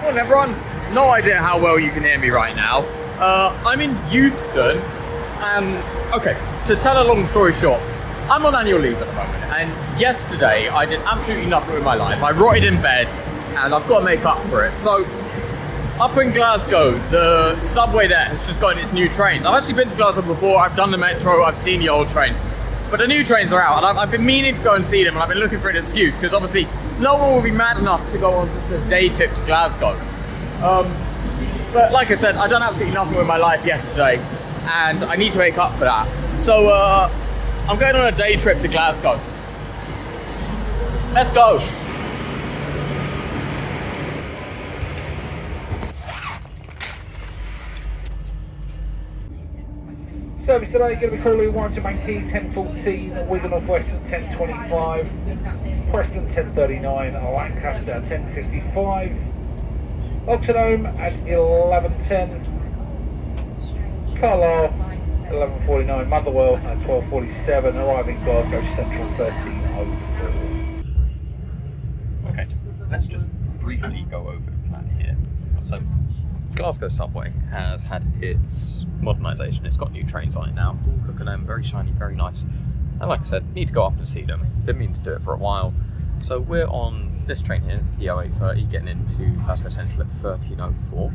Morning everyone. No idea how well you can hear me right now. I'm in Euston, and okay, to tell a long story short, I'm on annual leave at the moment, and yesterday I did absolutely nothing with my life. I rotted in bed, and I've got to make up for it. So, up in Glasgow, the subway there has just gotten its new trains. I've actually been to Glasgow before, I've done the metro, I've seen the old trains. But the new trains are out, and I've been meaning to go and see them, and I've been looking for an excuse, because obviously no one will be mad enough to go on the day trip to Glasgow. But like I said, I've done absolutely nothing with my life yesterday, and I need to make up for that. So I'm going on a day trip to Glasgow. Let's go. Service today going to be Crawley 1 to maintain 1014, Wigan North Western 1025, Preston 1039, Lancaster 1055, Oxenholme at 1110, Carlisle 1149, Motherwell at 1247, arriving Glasgow Central 1304. Okay, let's just briefly go over the plan here. So, Glasgow subway has had its modernisation. It's got new trains on it now. Ooh, look at them, very shiny, very nice. And like I said, need to go up and see them. Been meaning to do it for a while. So we're on this train here, the OA30, getting into Glasgow Central at 13:04.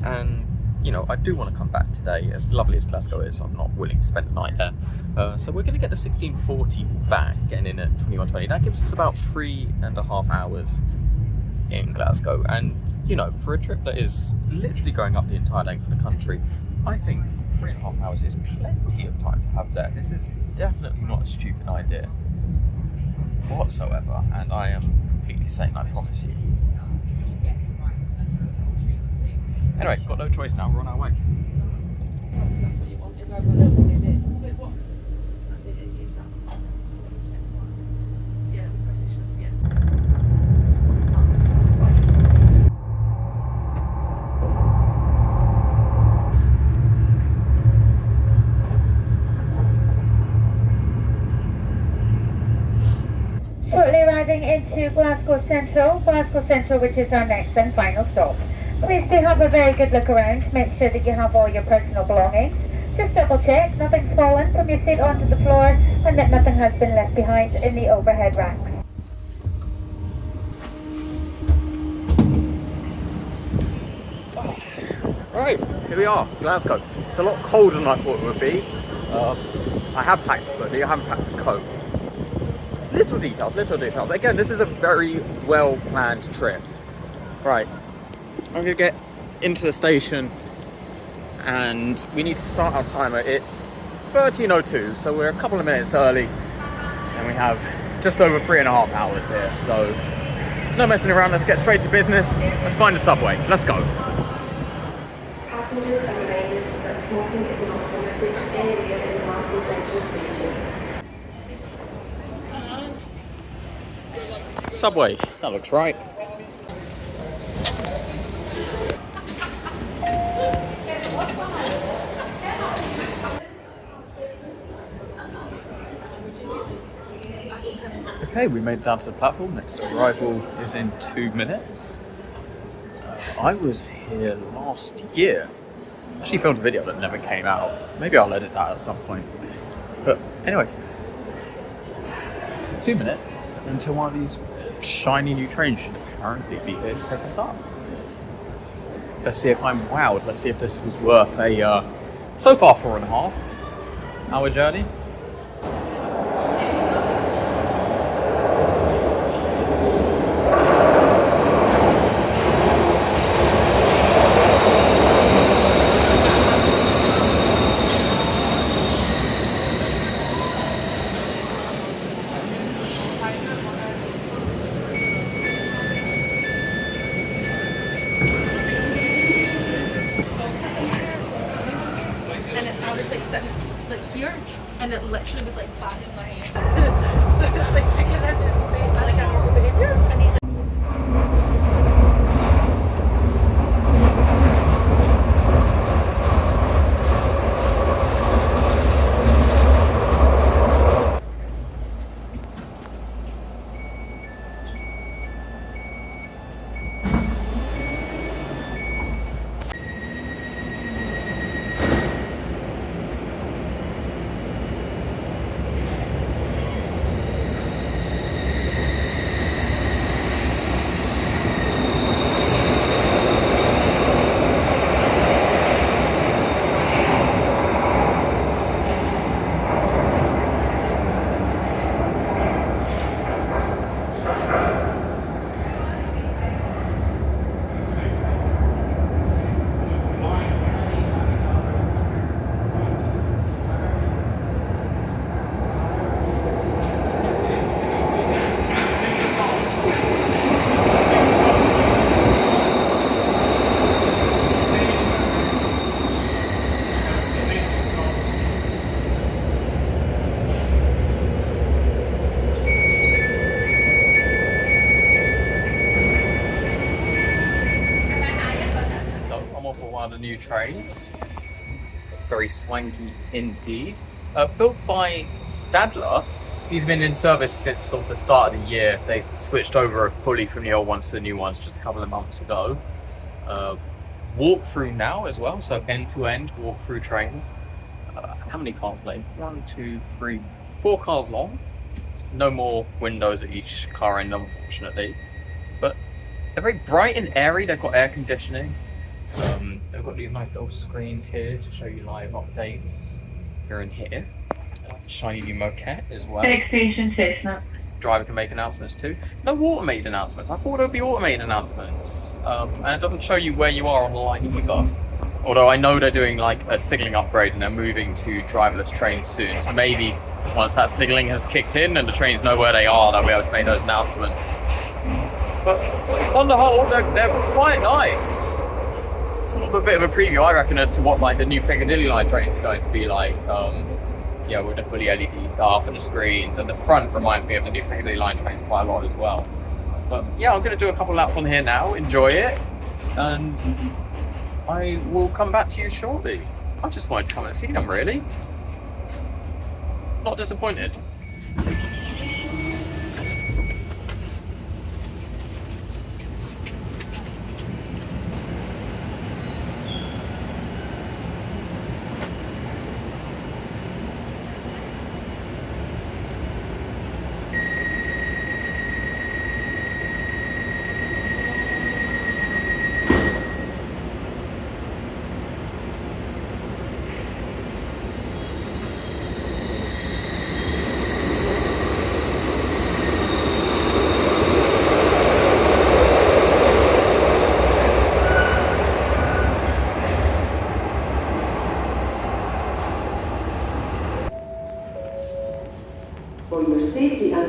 And, you know, I do want to come back today. As lovely as Glasgow is, I'm not willing to spend the night there. So we're going to get the 1640 back, getting in at 21:20. That gives us about 3.5 hours in Glasgow, and you know, for a trip that is literally going up the entire length of the country, I think 3.5 hours is plenty of time to have there. This is definitely not a stupid idea whatsoever, and I am completely sane, I promise you. Anyway, got no choice now, we're on our way. Arriving into Glasgow Central, which is our next and final stop. Please do have a very good look around, make sure that you have all your personal belongings. Just double check, nothing's fallen from your seat onto the floor, and that nothing has been left behind in the overhead racks. Right, here we are, Glasgow. It's a lot colder than I thought it would be. I have packed a hoodie, I haven't packed a coat. Little details. Again, this is a very well-planned trip. Right, I'm gonna get into the station and we need to start our timer. It's 13:02, so we're a couple of minutes early and we have just over 3.5 hours here. So no messing around, let's get straight to business. Let's find a subway, let's go. Passengers are reminded that smoking is an off-limited area in Glasgow Central Station. Subway, that looks right. Okay, we made it down to the platform. Next arrival is in 2 minutes. I was here last year. Actually filmed a video that never came out. Maybe I'll edit that at some point. But anyway, 2 minutes until one of these shiny new trains should apparently be here to pick us up. Let's see if I'm wowed. Let's see if this was worth a, so far 4.5 hour journey. Here, and it literally was like bad in my ear. Like thinking this is like a normal behaviour, and he's one of the new trains. Very swanky indeed. Built by Stadler. He's been in service since sort of the start of the year. They switched over fully from the old ones to the new ones just a couple of months ago. Walk through now as well, so end to end walk through trains. How many cars late? 1, 2, 3, 4 cars long. No more windows at each car end, unfortunately. But they're very bright and airy. They've got air conditioning. They've got these nice little screens here to show you live updates. Here and here. Shiny new moquette as well. Next station, Chestnut. Driver can make announcements too. No automated announcements. I thought there would be automated announcements. And it doesn't show you where you are on the line either. Although I know they're doing like a signalling upgrade and they're moving to driverless trains soon. So maybe once that signalling has kicked in and the trains know where they are, they'll be able to make those announcements. But on the whole, they're quite nice. Sort of a bit of a preview, I reckon, as to what like the new Piccadilly line trains are going to be like. Yeah, with the fully LED stuff and the screens, and the front reminds me of the new Piccadilly line trains quite a lot as well. But yeah, I'm going to do a couple laps on here now, enjoy it, and I will come back to you shortly. I just wanted to come and see them, really. Not disappointed.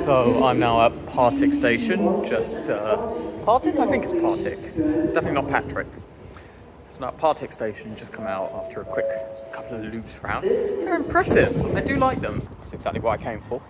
So I'm now at Partick Station, just Partick? I think it's Partick. It's definitely not Patrick. So now at Partick Station, just come out after a quick couple of loops round. They're impressive. I do like them. That's exactly what I came for.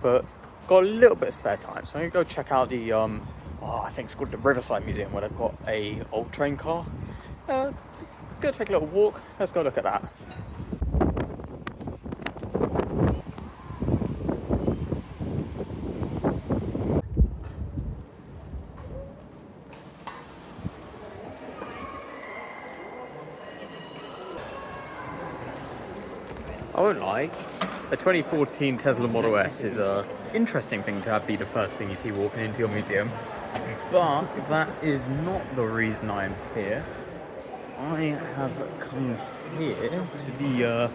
But got a little bit of spare time, so I'm gonna go check out the I think it's called the Riverside Museum, where they've got a old train car. Go take a little walk. Let's go look at that. I won't lie, a 2014 Tesla Model S is an interesting thing to have be the first thing you see walking into your museum. But that is not the reason I'm here. I have come here to the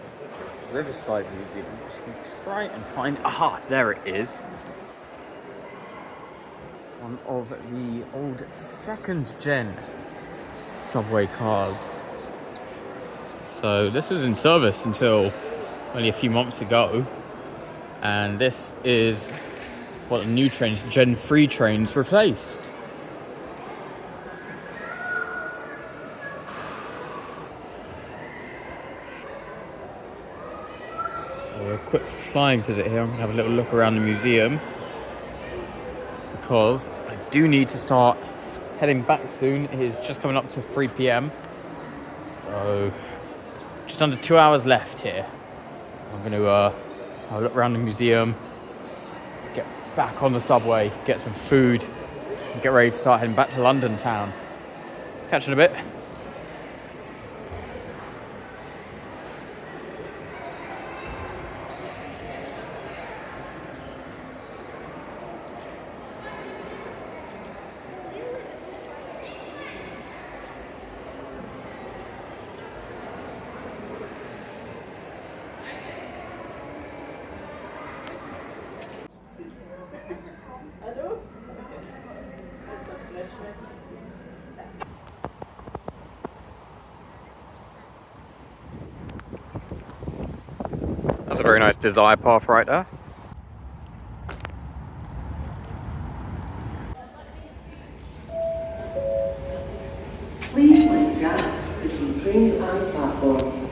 Riverside Museum to try and find... Aha, there it is. One of the old second-gen subway cars. So this was in service until only a few months ago, and this is what the new trains, Gen 3 trains, replaced. So a quick flying visit here. I'm going to have a little look around the museum because I do need to start heading back soon. It is just coming up to 3 p.m. So just under 2 hours left here. I'm going to have a look around the museum, get back on the subway, get some food, and get ready to start heading back to London town. Catch you in a bit. That's a very nice desire path right there. Please mind the gap between trains and platforms.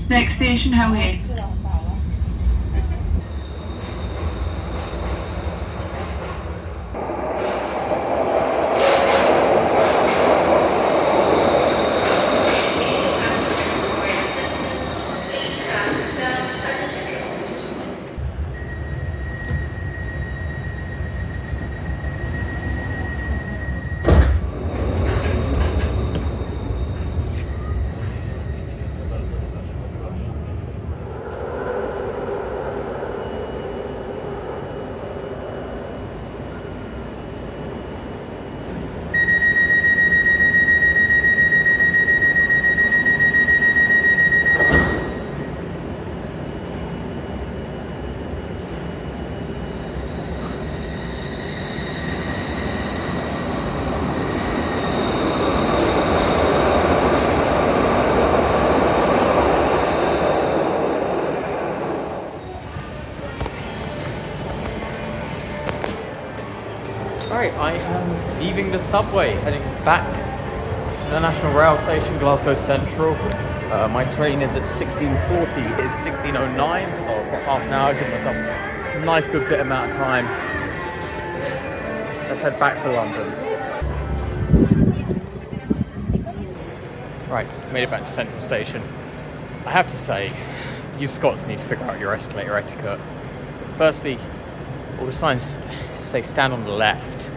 Next station, Howie. Alright, I am leaving the subway, heading back to the National Rail Station, Glasgow Central. My train is at 16:40, it is 16:09, so I've got half an hour, give myself a nice good bit amount of time. Let's head back for London. Right, made it back to Central Station. I have to say, you Scots need to figure out your escalator etiquette. Firstly, all the signs say stand on the left,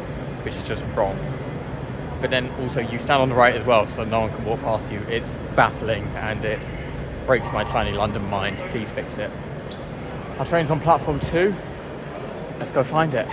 which is just wrong. But then also you stand on the right as well, so no one can walk past you. It's baffling and it breaks my tiny London mind. Please fix it. Our train's on platform 2. Let's go find it.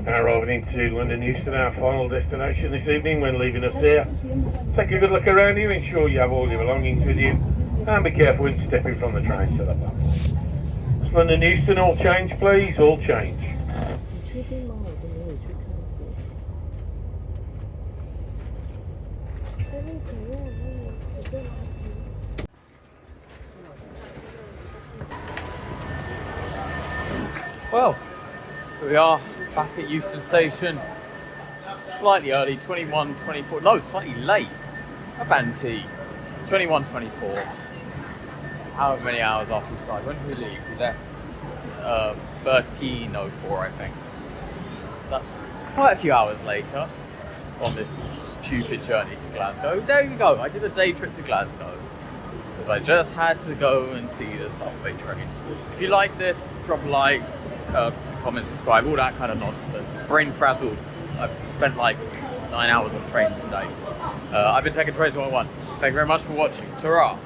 Arriving into London Euston, our final destination this evening when leaving us here. Take a good look around you, ensure you have all your belongings with you, and be careful when stepping from the train to the platform. It's London Euston, all change please, all change. Well, here we are, back at Euston Station. Slightly early, 21:24. No, slightly late. A Banty. 21:24. However many hours after we started. When did we leave? We left 13:04, I think. So that's quite a few hours later on this stupid journey to Glasgow. There you go. I did a day trip to Glasgow because I just had to go and see the subway trains. If you like this, drop a like. Comment, subscribe, all that kind of nonsense. Brain frazzled. I've spent like 9 hours on trains today. I've been taking Trains 101. Thank you very much for watching. Ta-ra!